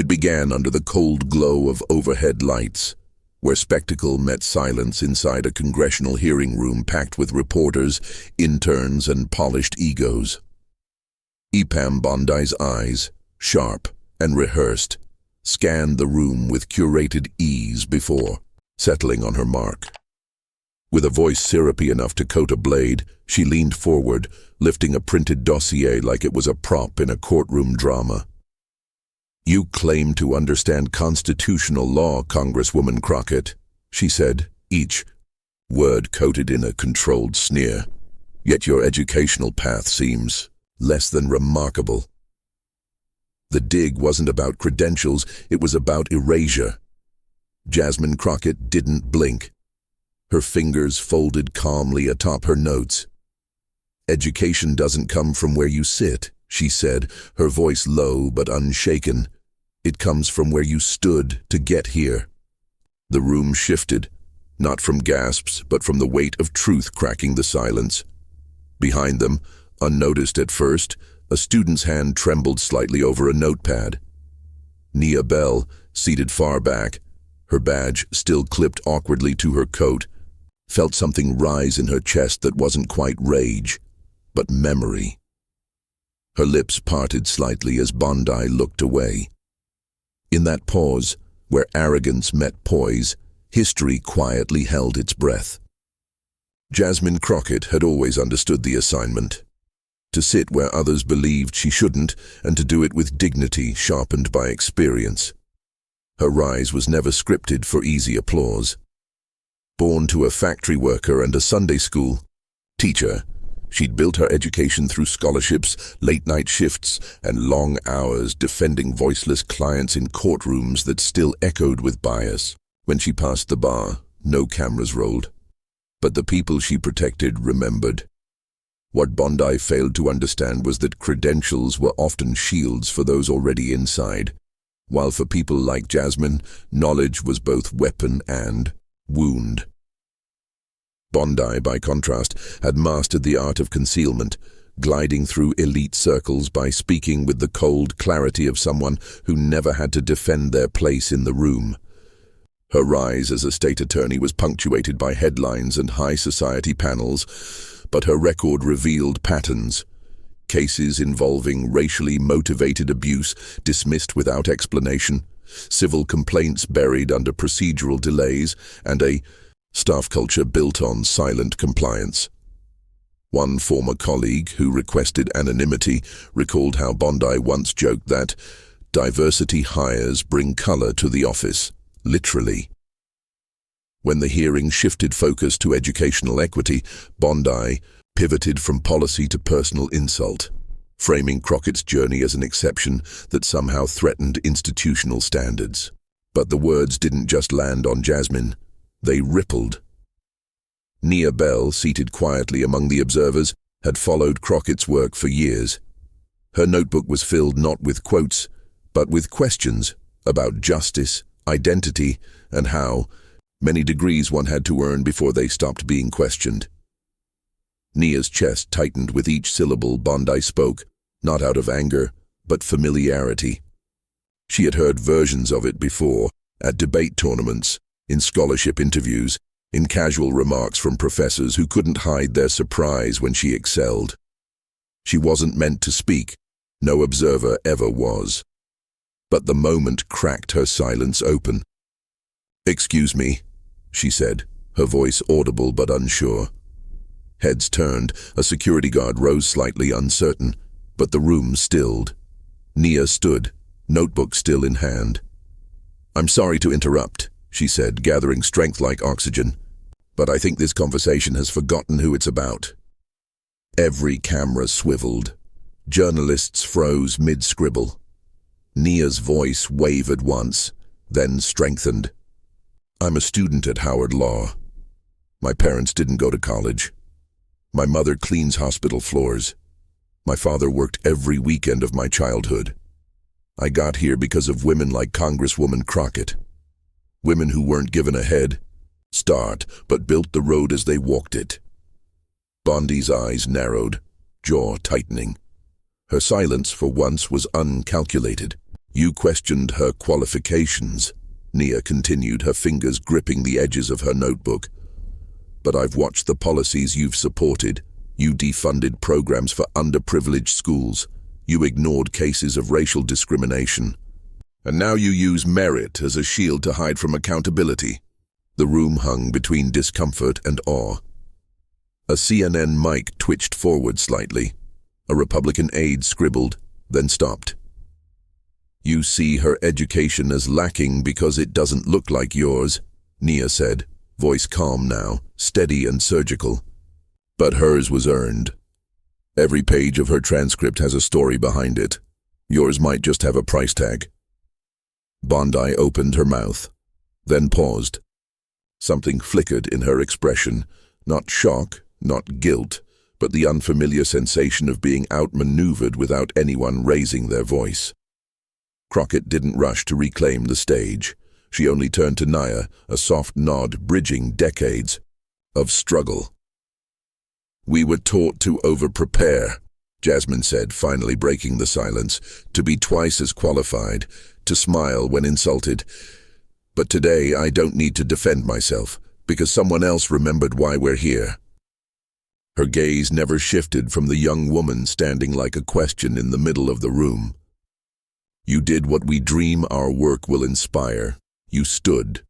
It began under the cold glow of overhead lights, where spectacle met silence inside a congressional hearing room packed with reporters, interns, and polished egos. Pam Bondi's eyes, sharp and rehearsed, scanned the room with curated ease before settling on her mark. With a voice syrupy enough to coat a blade, she leaned forward, lifting a printed dossier like it was a prop in a courtroom drama. "You claim to understand constitutional law, Congresswoman Crockett," she said, each word coated in a controlled sneer. "Yet your educational path seems less than remarkable." The dig wasn't about credentials, it was about erasure. Jasmine Crockett didn't blink. Her fingers folded calmly atop her notes. "Education doesn't come from where you sit," she said, her voice low but unshaken. "It comes from where you stood to get here." The room shifted, not from gasps, but from the weight of truth cracking the silence. Behind them, unnoticed at first, a student's hand trembled slightly over a notepad. Nia Bell, seated far back, her badge still clipped awkwardly to her coat, felt something rise in her chest that wasn't quite rage, but memory. Her lips parted slightly as Bondi looked away. In that pause, where arrogance met poise, history quietly held its breath. Jasmine Crockett had always understood the assignment: to sit where others believed she shouldn't, and to do it with dignity sharpened by experience. Her rise was never scripted for easy applause. Born to a factory worker and a Sunday school teacher, she'd built her education through scholarships, late-night shifts, and long hours defending voiceless clients in courtrooms that still echoed with bias. When she passed the bar, no cameras rolled, but the people she protected remembered. What Bondi failed to understand was that credentials were often shields for those already inside, while for people like Jasmine, knowledge was both weapon and wound. Bondi, by contrast, had mastered the art of concealment, gliding through elite circles by speaking with the cold clarity of someone who never had to defend their place in the room. Her rise as a state attorney was punctuated by headlines and high society panels, but her record revealed patterns. Cases involving racially motivated abuse dismissed without explanation, civil complaints buried under procedural delays, and a staff culture built on silent compliance. One former colleague, who requested anonymity, recalled how Bondi once joked that diversity hires bring color to the office, literally. When the hearing shifted focus to educational equity, Bondi pivoted from policy to personal insult, framing Crockett's journey as an exception that somehow threatened institutional standards. But the words didn't just land on Jasmine. They rippled. Nia Bell, seated quietly among the observers, had followed Crockett's work for years. Her notebook was filled not with quotes, but with questions about justice, identity, and how many degrees one had to earn before they stopped being questioned. Nia's chest tightened with each syllable Bondi spoke, not out of anger, but familiarity. She had heard versions of it before, at debate tournaments, in scholarship interviews, in casual remarks from professors who couldn't hide their surprise when she excelled. She wasn't meant to speak, no observer ever was. But the moment cracked her silence open. "Excuse me," she said, her voice audible but unsure. Heads turned, a security guard rose slightly uncertain, but the room stilled. Nia stood, notebook still in hand. "I'm sorry to interrupt," she said, gathering strength like oxygen, "but I think this conversation has forgotten who it's about." Every camera swiveled. Journalists froze mid-scribble. Nia's voice wavered once, then strengthened. "I'm a student at Howard Law. My parents didn't go to college. My mother cleans hospital floors. My father worked every weekend of my childhood. I got here because of women like Congresswoman Crockett. Women who weren't given a head start, but built the road as they walked it." Bondi's eyes narrowed, jaw tightening. Her silence, for once, was uncalculated. You questioned her qualifications, Nia continued, her fingers gripping the edges of her notebook. But I've watched the policies you've supported. You defunded programs for underprivileged schools. You ignored cases of racial discrimination. And now you use merit as a shield to hide from accountability. The room hung between discomfort and awe. A CNN mic twitched forward slightly. A Republican aide scribbled, then stopped. You see her education as lacking because it doesn't look like yours, Nia said, voice calm now, steady and surgical. But hers was earned. Every page of her transcript has a story behind it. Yours might just have a price tag. Bondi opened her mouth, then paused. Something flickered in her expression, not shock, not guilt, but the unfamiliar sensation of being outmaneuvered without anyone raising their voice. Crockett didn't rush to reclaim the stage. She only turned to Nia, a soft nod bridging decades of struggle. We were taught to over-prepare, Jasmine said, finally breaking the silence, to be twice as qualified, to smile when insulted. But today I don't need to defend myself, because someone else remembered why we're here. Her gaze never shifted from the young woman standing like a question in the middle of the room. You did what we dream our work will inspire. You stood.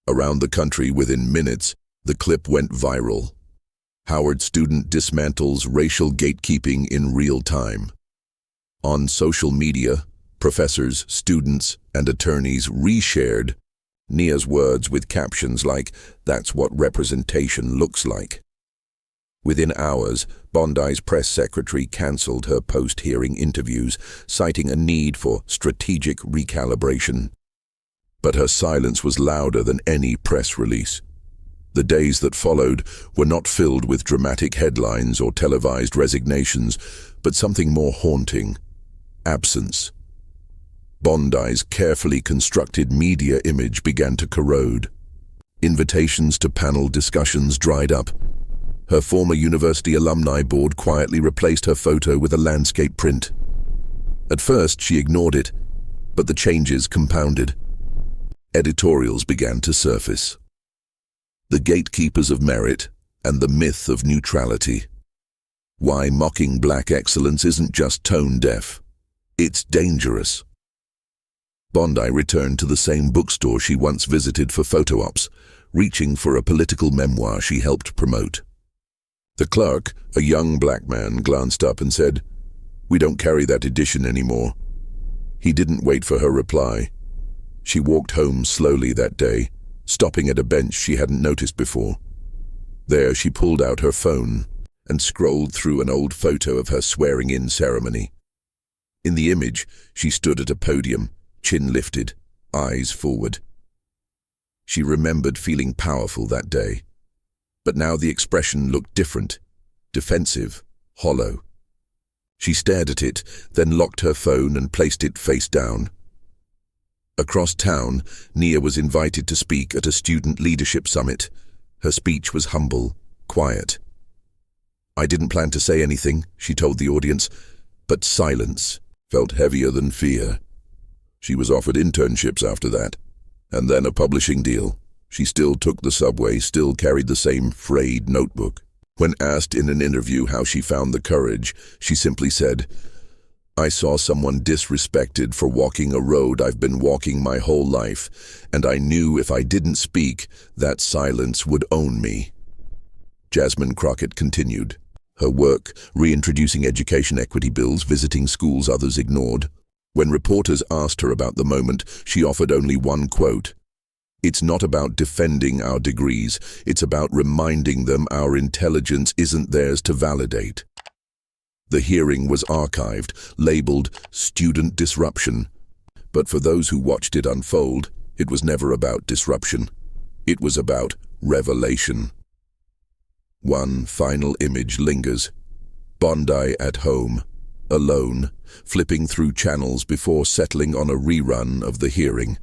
Around the country within minutes, the clip went viral. Howard student dismantles racial gatekeeping in real time. On social media, professors, students, and attorneys reshared Nia's words with captions like, "That's what representation looks like." Within hours, Bondi's press secretary cancelled her post-hearing interviews, citing a need for strategic recalibration. But her silence was louder than any press release. The days that followed were not filled with dramatic headlines or televised resignations, but something more haunting: absence. Bondi's carefully constructed media image began to corrode. Invitations to panel discussions dried up. Her former university alumni board quietly replaced her photo with a landscape print. At first, she ignored it, but the changes compounded. Editorials began to surface. The gatekeepers of merit and the myth of neutrality. Why mocking black excellence isn't just tone-deaf. It's dangerous. Bondi returned to the same bookstore she once visited for photo ops, reaching for a political memoir she helped promote. The clerk, a young black man, glanced up and said, "We don't carry that edition anymore." He didn't wait for her reply. She walked home slowly that day, stopping at a bench she hadn't noticed before. There she pulled out her phone and scrolled through an old photo of her swearing-in ceremony. In the image, she stood at a podium, chin lifted, eyes forward. She remembered feeling powerful that day. But now the expression looked different, defensive, hollow. She stared at it, then locked her phone and placed it face down. Across town, Nia was invited to speak at a student leadership summit. Her speech was humble, quiet. "I didn't plan to say anything," she told the audience, but silence felt heavier than fear. She was offered internships after that, and then a publishing deal. She still took the subway, still carried the same frayed notebook. When asked in an interview how she found the courage, she simply said, "I saw someone disrespected for walking a road I've been walking my whole life, and I knew if I didn't speak, that silence would own me." Jasmine Crockett continued. Her work, reintroducing education equity bills, visiting schools others ignored. When reporters asked her about the moment, she offered only one quote: "It's not about defending our degrees, it's about reminding them our intelligence isn't theirs to validate." The hearing was archived, labeled "Student Disruption." But for those who watched it unfold, it was never about disruption. It was about revelation. One final image lingers. Bondi at home, alone, flipping through channels before settling on a rerun of the hearing.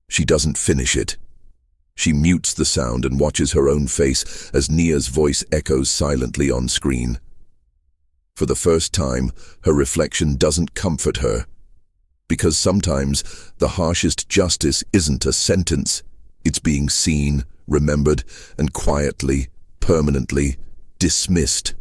She doesn't finish it. She mutes the sound and watches her own face as Nia's voice echoes silently on screen. For the first time, her reflection doesn't comfort her, because sometimes the harshest justice isn't a sentence. It's being seen, remembered, and quietly, permanently dismissed.